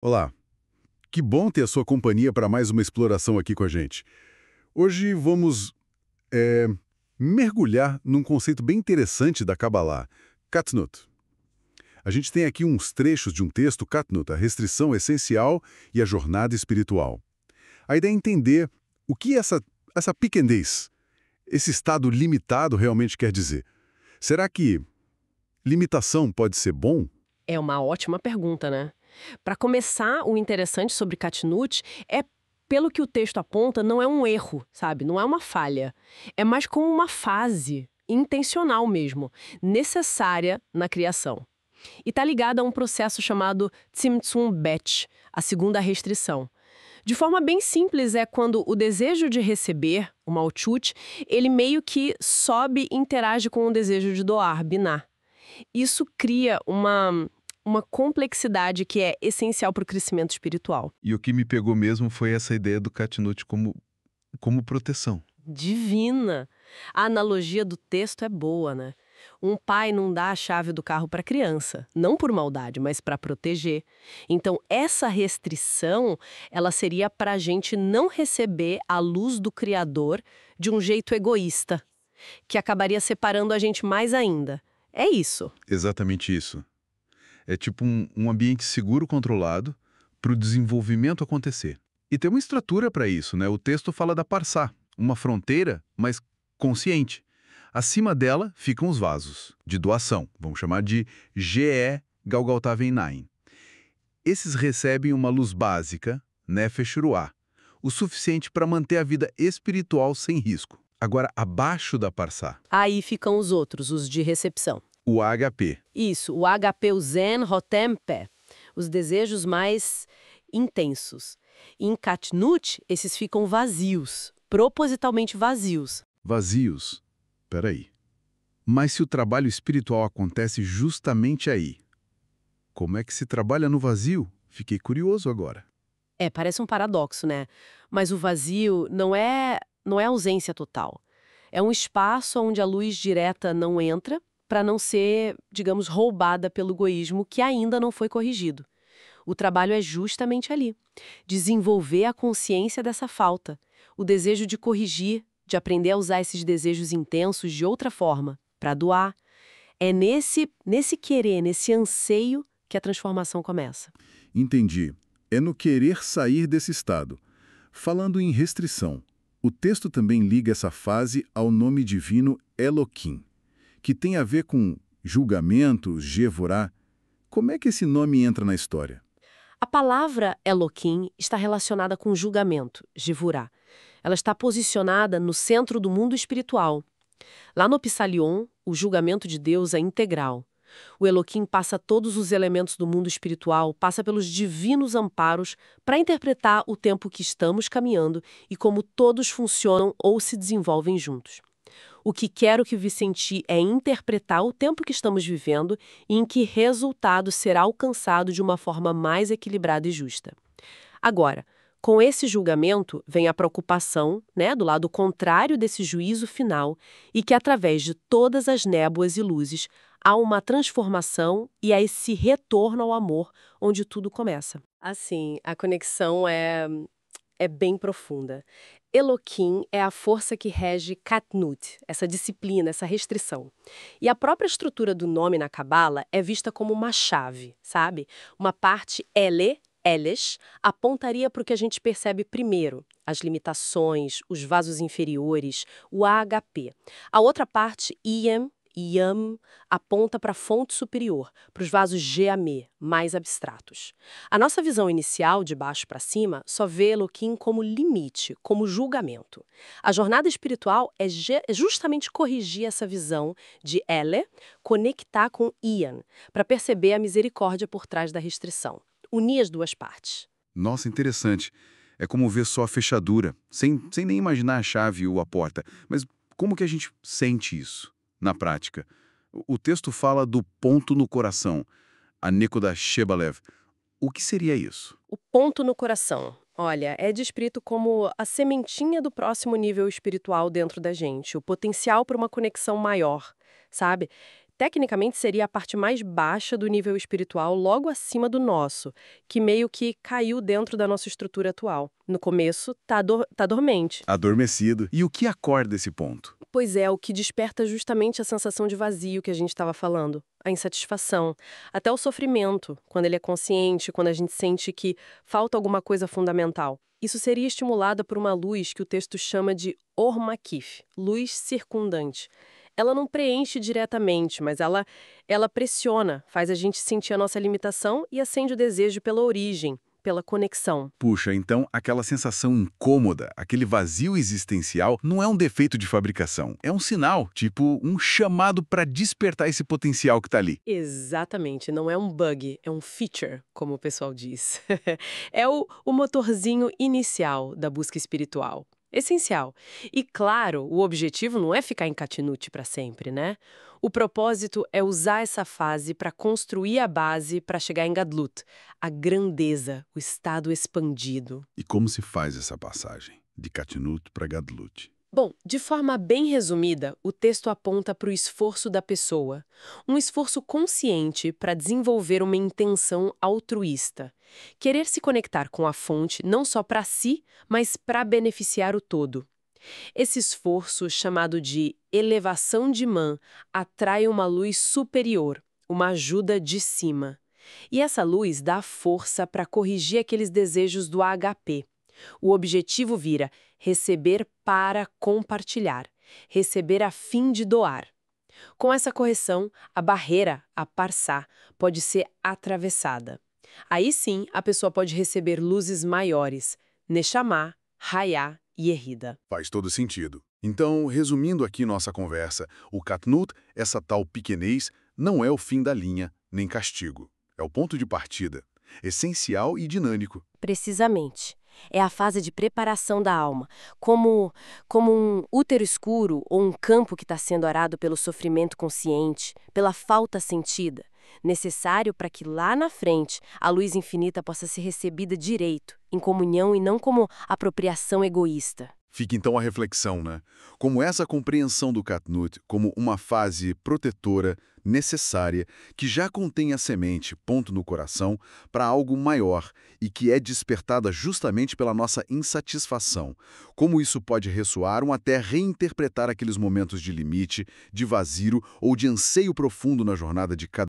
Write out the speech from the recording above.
Olá, que bom ter a sua companhia para mais uma exploração aqui com a gente. Hoje vamos é, mergulhar num conceito bem interessante da Kabbalah, Katnut. A gente tem aqui uns trechos de um texto, Katnut, a restrição essencial e a jornada espiritual. A ideia é entender o que essa pequenez, esse estado limitado realmente quer dizer. Será que limitação pode ser bom? É uma ótima pergunta, né? Para começar, o interessante sobre Katnut é, pelo que o texto aponta, não é um erro, sabe? Não é uma falha. É mais como uma fase, intencional mesmo, necessária na criação. E está ligada a um processo chamado Tzimtzum Bet, a segunda restrição. De forma bem simples, é quando o desejo de receber, o malchut, ele meio que sobe e interage com o desejo de doar, binar. Isso cria uma complexidade que é essencial para o crescimento espiritual. E o que me pegou mesmo foi essa ideia do Katnut como proteção. Divina! A analogia do texto é boa, né? Um pai não dá a chave do carro para a criança, não por maldade, mas para proteger. Então, essa restrição, ela seria para a gente não receber a luz do Criador de um jeito egoísta, que acabaria separando a gente mais ainda. É isso. Exatamente isso. É tipo um ambiente seguro controlado para o desenvolvimento acontecer. E tem uma estrutura para isso, né? O texto fala da parsá, uma fronteira, mas consciente. Acima dela ficam os vasos, de doação, vamos chamar de GE Galgaltá Veinaim. Esses recebem uma luz básica, Nefesh Ruá, o suficiente para manter a vida espiritual sem risco. Agora, abaixo da parsá, Aí ficam os outros, os de recepção. o HP. Isso, o HP, o Zen, Rotem, Pé. Os desejos mais intensos. Em Katnut, esses ficam vazios, propositalmente vazios. Vazios. Peraí. Mas se o trabalho espiritual acontece justamente aí, como é que se trabalha no vazio? Fiquei curioso agora. É, parece um paradoxo, né? Mas o vazio não é ausência total. É um espaço onde a luz direta não entra para não ser, digamos, roubada pelo egoísmo que ainda não foi corrigido. O trabalho é justamente ali. Desenvolver a consciência dessa falta, o desejo de corrigir, de aprender a usar esses desejos intensos de outra forma, para doar. É nesse querer, nesse anseio que a transformação começa. Entendi. É no querer sair desse estado. Falando em restrição, o texto também liga essa fase ao nome divino Eloquim, que tem a ver com julgamento, Jevorá. Como é que esse nome entra na história? A palavra Eloquim está relacionada com julgamento, Jivurá. Ela está posicionada no centro do mundo espiritual. Lá no Psalion, o julgamento de Deus é integral. O Eloquim passa todos os elementos do mundo espiritual, passa pelos divinos amparos para interpretar o tempo que estamos caminhando e como todos funcionam ou se desenvolvem juntos. O que quero que Vicenti é interpretar o tempo que estamos vivendo e em que resultado será alcançado de uma forma mais equilibrada e justa. Agora, com esse julgamento vem a preocupação, né, do lado contrário desse juízo final e que através de todas as néboas e luzes há uma transformação e há esse retorno ao amor onde tudo começa. Assim, a conexão é bem profunda. Eloquim é a força que rege Katnut, essa disciplina, essa restrição. E a própria estrutura do nome na Cabala é vista como uma chave, sabe? Uma parte Eles, apontaria para o que a gente percebe primeiro, as limitações, os vasos inferiores, o AHP. A outra parte, Yam, aponta para a fonte superior, para os vasos GAME, mais abstratos. A nossa visão inicial, de baixo para cima, só vê Elohim como limite, como julgamento. A jornada espiritual é justamente corrigir essa visão de Ele, conectar com Ian, para perceber a misericórdia por trás da restrição. Unir as duas partes. Nossa, interessante. É como ver só a fechadura, sem nem imaginar a chave ou a porta. Mas como que a gente sente isso na prática? O texto fala do ponto no coração, a Nekoda Shebalev. O que seria isso? O ponto no coração. Olha, é descrito como a sementinha do próximo nível espiritual dentro da gente, o potencial para uma conexão maior, sabe? tecnicamente seria a parte mais baixa do nível espiritual, logo acima do nosso, que meio que caiu dentro da nossa estrutura atual. No começo, tá dormente. Adormecido. E o que acorda esse ponto? Pois é, o que desperta justamente a sensação de vazio que a gente estava falando, a insatisfação, até o sofrimento, quando ele é consciente, quando a gente sente que falta alguma coisa fundamental. Isso seria estimulado por uma luz que o texto chama de Or Makif, luz circundante. Ela não preenche diretamente, mas ela pressiona, faz a gente sentir a nossa limitação e acende o desejo pela origem, pela conexão. Puxa, então aquela sensação incômoda, aquele vazio existencial, não é um defeito de fabricação. É um sinal, tipo um chamado para despertar esse potencial que tá ali. Exatamente, não é um bug, é um feature, como o pessoal diz. É o motorzinho inicial da busca espiritual. Essencial. E claro, o objetivo não é ficar em Catinute para sempre, né? O propósito é usar essa fase para construir a base para chegar em Gadlut, a grandeza, o estado expandido. E como se faz essa passagem de Katnut para Gadlut? Bom, de forma bem resumida, o texto aponta para o esforço da pessoa, um esforço consciente para desenvolver uma intenção altruísta, querer se conectar com a fonte não só para si, mas para beneficiar o todo. Esse esforço, chamado de elevação de Man, atrai uma luz superior, uma ajuda de cima. E essa luz dá força para corrigir aqueles desejos do HP. O objetivo vira receber para compartilhar, receber a fim de doar. Com essa correção, a barreira, a parsá, pode ser atravessada. Aí sim, a pessoa pode receber luzes maiores, Neshama, Hayá e Errida. Faz todo sentido. Então, resumindo aqui nossa conversa, o Katnut, essa tal pequenez, não é o fim da linha, nem castigo. É o ponto de partida, essencial e dinâmico. Precisamente. É a fase de preparação da alma, como um útero escuro ou um campo que está sendo arado pelo sofrimento consciente, pela falta sentida, necessário para que lá na frente a luz infinita possa ser recebida direito, em comunhão e não como apropriação egoísta. Fica então a reflexão, né? Como essa compreensão do Katnut como uma fase protetora, necessária, que já contém a semente, ponto no coração, para algo maior e que é despertada justamente pela nossa insatisfação. Como isso pode ressoar ou até reinterpretar aqueles momentos de limite, de vazio ou de anseio profundo na jornada de cada